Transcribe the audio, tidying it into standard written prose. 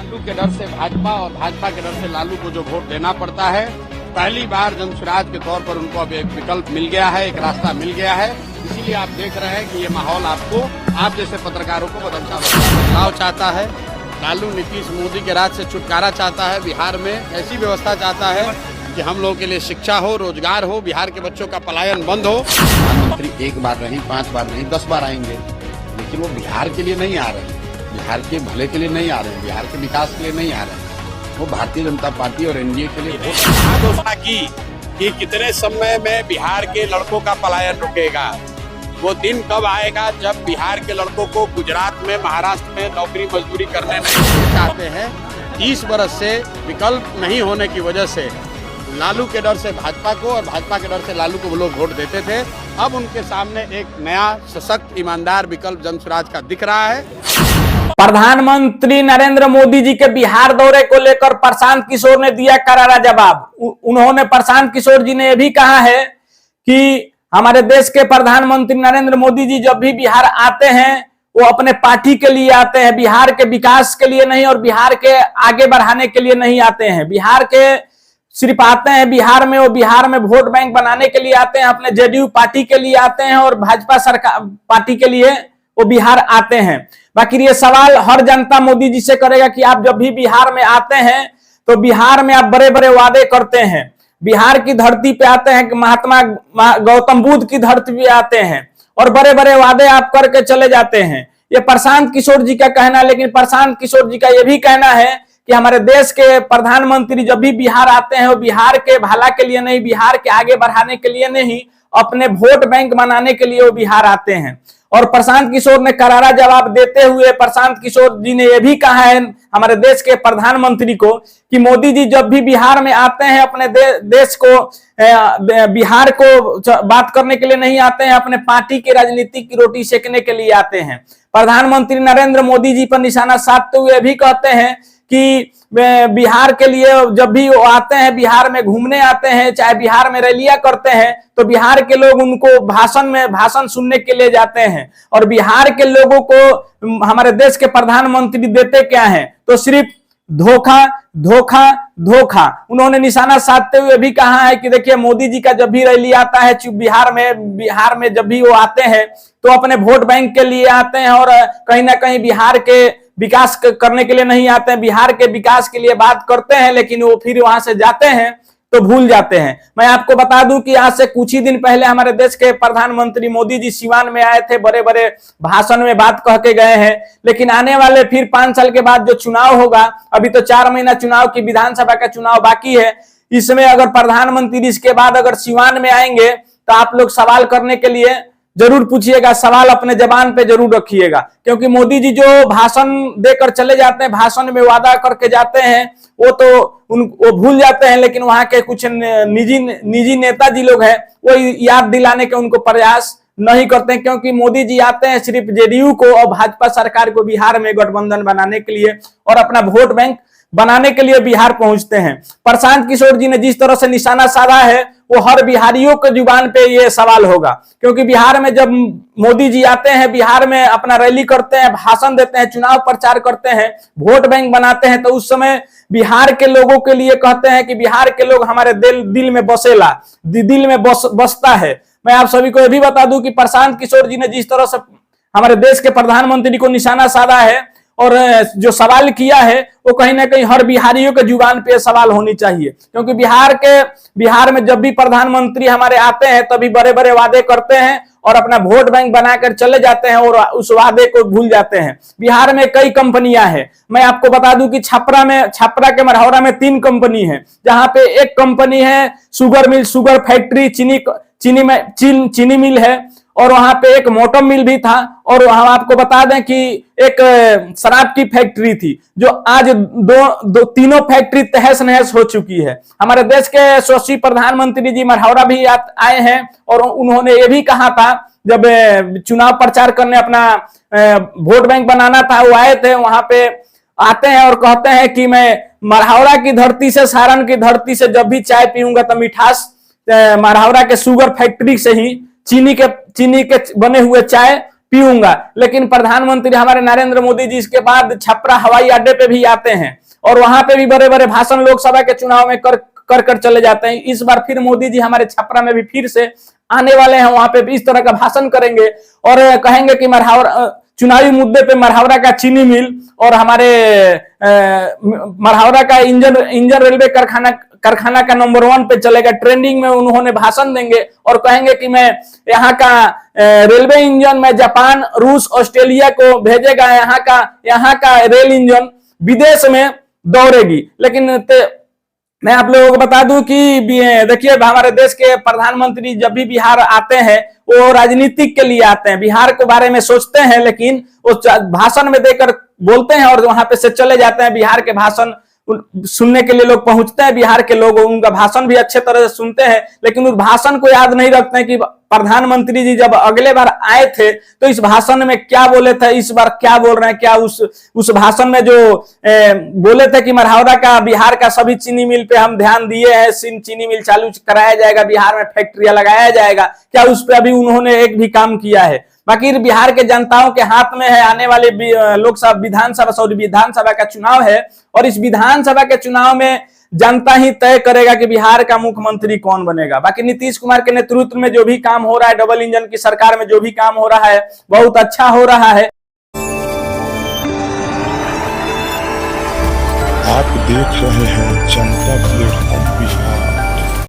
लालू के डर से भाजपा और भाजपा के डर से लालू को जो वोट देना पड़ता है, पहली बार जनसुराज के तौर पर उनको अब एक विकल्प मिल गया है, एक रास्ता मिल गया है। इसीलिए आप देख रहे हैं कि ये माहौल आपको, आप जैसे पत्रकारों को बदलता बदलाव चाहता है। लालू नीतीश मोदी के राज से छुटकारा चाहता है। बिहार में ऐसी व्यवस्था चाहता है कि हम लोगों के लिए शिक्षा हो, रोजगार हो, बिहार के बच्चों का पलायन बंद हो। प्रधानमंत्री एक बार नहीं, 5 बार नहीं, 10 बार आएंगे, लेकिन वो बिहार के लिए नहीं आ रहे हैं, बिहार के भले के लिए नहीं आ रहे हैं, बिहार के विकास के लिए नहीं आ रहे हैं। वो भारतीय जनता पार्टी और एनडीए के लिए घोषणा की कि कितने समय में बिहार के लड़कों का पलायन रुकेगा। वो दिन कब आएगा जब बिहार के लड़कों को गुजरात में, महाराष्ट्र में नौकरी मजदूरी करने नहीं चाहते हैं। 30 बरस से विकल्प नहीं होने की वजह से लालू के डर से भाजपा को और भाजपा के डर से लालू को वो लोग वोट देते थे। अब उनके सामने एक नया सशक्त ईमानदार विकल्प जनसुराज का दिख रहा है। प्रधानमंत्री नरेंद्र मोदी जी के बिहार दौरे को लेकर प्रशांत किशोर ने दिया करारा जवाब। उन्होंने, प्रशांत किशोर जी ने यह भी कहा है कि हमारे देश के प्रधानमंत्री नरेंद्र मोदी जी जब भी बिहार आते हैं वो अपने पार्टी के लिए आते हैं, बिहार के विकास के लिए नहीं और बिहार के आगे बढ़ाने के लिए नहीं आते हैं। बिहार के सिर्फ आते हैं बिहार में, वो बिहार में वोट बैंक बनाने के लिए आते हैं, अपने जेडीयू पार्टी के लिए आते हैं और भाजपा सरकार पार्टी के लिए वो बिहार आते हैं। बाकी ये सवाल हर जनता मोदी जी से करेगा कि आप जब भी बिहार में आते हैं तो बिहार में आप बड़े बड़े वादे करते हैं, बिहार की धरती पे आते हैं, महात्मा गौतम बुद्ध की धरती पे आते हैं और बड़े बड़े वादे आप करके चले जाते हैं। ये प्रशांत किशोर जी का कहना। लेकिन प्रशांत किशोर जी का यह भी कहना है कि हमारे देश के प्रधानमंत्री जब भी बिहार आते हैं वो बिहार के भला के लिए नहीं, बिहार के आगे बढ़ाने के लिए नहीं, अपने वोट बैंक बनाने के लिए वो बिहार आते हैं। और प्रशांत किशोर ने करारा जवाब देते हुए प्रशांत किशोर जी ने यह भी कहा है हमारे देश के प्रधानमंत्री को कि मोदी जी जब भी बिहार में आते हैं अपने देश को, बिहार को बात करने के लिए नहीं आते हैं, अपने पार्टी की राजनीति की रोटी सेकने के लिए आते हैं। प्रधानमंत्री नरेंद्र मोदी जी पर निशाना साधते हुए भी कहते हैं कि बिहार के लिए जब भी वो आते हैं, बिहार में घूमने आते हैं, चाहे बिहार में रैलियां करते हैं, तो बिहार के लोग उनको भाषण सुनने के लिए जाते हैं। और बिहार के लोगों को हमारे देश के प्रधानमंत्री देते क्या हैं? तो सिर्फ धोखा धोखा धोखा। उन्होंने निशाना साधते हुए भी कहा है कि देखिए मोदी जी का जब भी रैली आता है बिहार में जब भी वो आते हैं तो अपने वोट बैंक के लिए आते हैं और कहीं ना कहीं बिहार के विकास करने के लिए नहीं आते हैं। बिहार के विकास के लिए बात करते हैं लेकिन वो फिर वहां से जाते हैं तो भूल जाते हैं। मैं आपको बता दूं कि आज से कुछ ही दिन पहले हमारे देश के प्रधानमंत्री मोदी जी सिवान में आए थे, बड़े बड़े भाषण में बात कह के गए हैं। लेकिन आने वाले फिर 5 साल के बाद जो चुनाव होगा, अभी तो 4 महीना चुनाव की विधानसभा का चुनाव बाकी है, इसमें अगर प्रधानमंत्री इसके बाद अगर सिवान में आएंगे तो आप लोग सवाल करने के लिए जरूर पूछिएगा, सवाल अपने जबान पे जरूर रखिएगा। क्योंकि मोदी जी जो भाषण देकर चले जाते हैं, भाषण में वादा करके जाते हैं, वो भूल जाते हैं। लेकिन वहां के कुछ निजी नेताजी लोग हैं वो याद दिलाने के उनको प्रयास नहीं करते हैं। क्योंकि मोदी जी आते हैं सिर्फ जेडीयू को और भाजपा सरकार को बिहार में गठबंधन बनाने के लिए और अपना वोट बैंक बनाने के लिए बिहार पहुंचते हैं। प्रशांत किशोर जी ने जिस तरह से निशाना साधा है वो हर बिहारियों के जुबान पे ये सवाल होगा। क्योंकि बिहार में जब मोदी जी आते हैं, बिहार में अपना रैली करते हैं, भाषण देते हैं, चुनाव प्रचार करते हैं, वोट बैंक बनाते हैं, तो उस समय बिहार के लोगों के लिए कहते हैं कि बिहार के लोग हमारे दिल में बसेला, दिल में बसता है। मैं आप सभी को यह भी बता दूं कि प्रशांत किशोर जी ने जिस तरह से हमारे देश के प्रधानमंत्री को निशाना साधा है और जो सवाल किया है वो कहीं ना कहीं हर बिहारियों के जुबान पे सवाल होनी चाहिए। क्योंकि बिहार में जब भी प्रधानमंत्री हमारे आते हैं तभी बड़े बड़े वादे करते हैं और अपना वोट बैंक बनाकर चले जाते हैं और उस वादे को भूल जाते हैं। बिहार में कई कंपनियां हैं। मैं आपको बता दूं कि छपरा के मरहौरा में 3 कंपनी है, जहां पे एक कंपनी है शुगर मिल, शुगर फैक्ट्री, चीनी मिल है, और वहां पे एक मोटर मिल भी था। और हम आपको बता दें कि एक शराब की फैक्ट्री थी जो आज तीनों फैक्ट्री तहस नहस हो चुकी है। हमारे देश के यशस्वी प्रधानमंत्री जी मरहौरा भी आए हैं और उन्होंने ये भी कहा था जब चुनाव प्रचार करने अपना वोट बैंक बनाना था, वो आए थे, वहां पे आते हैं और कहते हैं कि मैं मरहौरा की धरती से, सारण की धरती से जब भी चाय पीऊंगा तो मिठास मरहौरा के शुगर फैक्ट्री से ही चीनी के बने हुए चाय पीऊंगा। लेकिन प्रधानमंत्री हमारे नरेंद्र मोदी जी इसके बाद छपरा हवाई अड्डे पे भी आते हैं और वहां पे भी बड़े बड़े भाषण लोकसभा के चुनाव में कर चले जाते हैं। इस बार फिर मोदी जी हमारे छपरा में भी फिर से आने वाले हैं, वहां पे भी इस तरह का भाषण करेंगे और कहेंगे कि चुनावी मुद्दे पे मरहावरा का चीनी मिल और हमारे मरहावरा का इंजन रेलवे कारखाना का नंबर 1 पे चलेगा, ट्रेंडिंग में उन्होंने भाषण देंगे और कहेंगे कि मैं यहाँ का रेलवे इंजन में जापान, रूस, ऑस्ट्रेलिया को भेजेगा, यहाँ का रेल इंजन विदेश में दौड़ेगी। लेकिन मैं आप लोगों को बता दूं कि देखिए हमारे देश के प्रधानमंत्री जब भी बिहार आते हैं वो राजनीतिक के लिए आते हैं, बिहार के बारे में सोचते हैं लेकिन वो भाषण में देकर बोलते हैं और वहां पे से चले जाते हैं। बिहार के भाषण सुनने के लिए लोग पहुंचते हैं, बिहार के लोग उनका भाषण भी अच्छे तरह से सुनते हैं लेकिन उस भाषण को याद नहीं रखते हैं कि प्रधानमंत्री जी जब अगले बार आए थे तो इस भाषण में क्या बोले थे, इस बार क्या बोल रहे हैं, क्या उस भाषण में जो बोले थे कि मरहावरा का बिहार का सभी चीनी मिल पे हम ध्यान दिए हैं, चीनी मिल चालू कराया जाएगा, बिहार में फैक्ट्रियां लगाया जाएगा, क्या उस पर अभी उन्होंने एक भी काम किया है? बाकी बिहार के जनताओं के हाथ में है, आने वाले लोकसभा विधानसभा का चुनाव है और इस विधानसभा के चुनाव में जनता ही तय करेगा कि बिहार का मुख्यमंत्री कौन बनेगा। बाकी नीतीश कुमार के नेतृत्व में जो भी काम हो रहा है, डबल इंजन की सरकार में जो भी काम हो रहा है बहुत अच्छा हो रहा है। आप देख रहे हैं जनता प्लेटफॉर्म।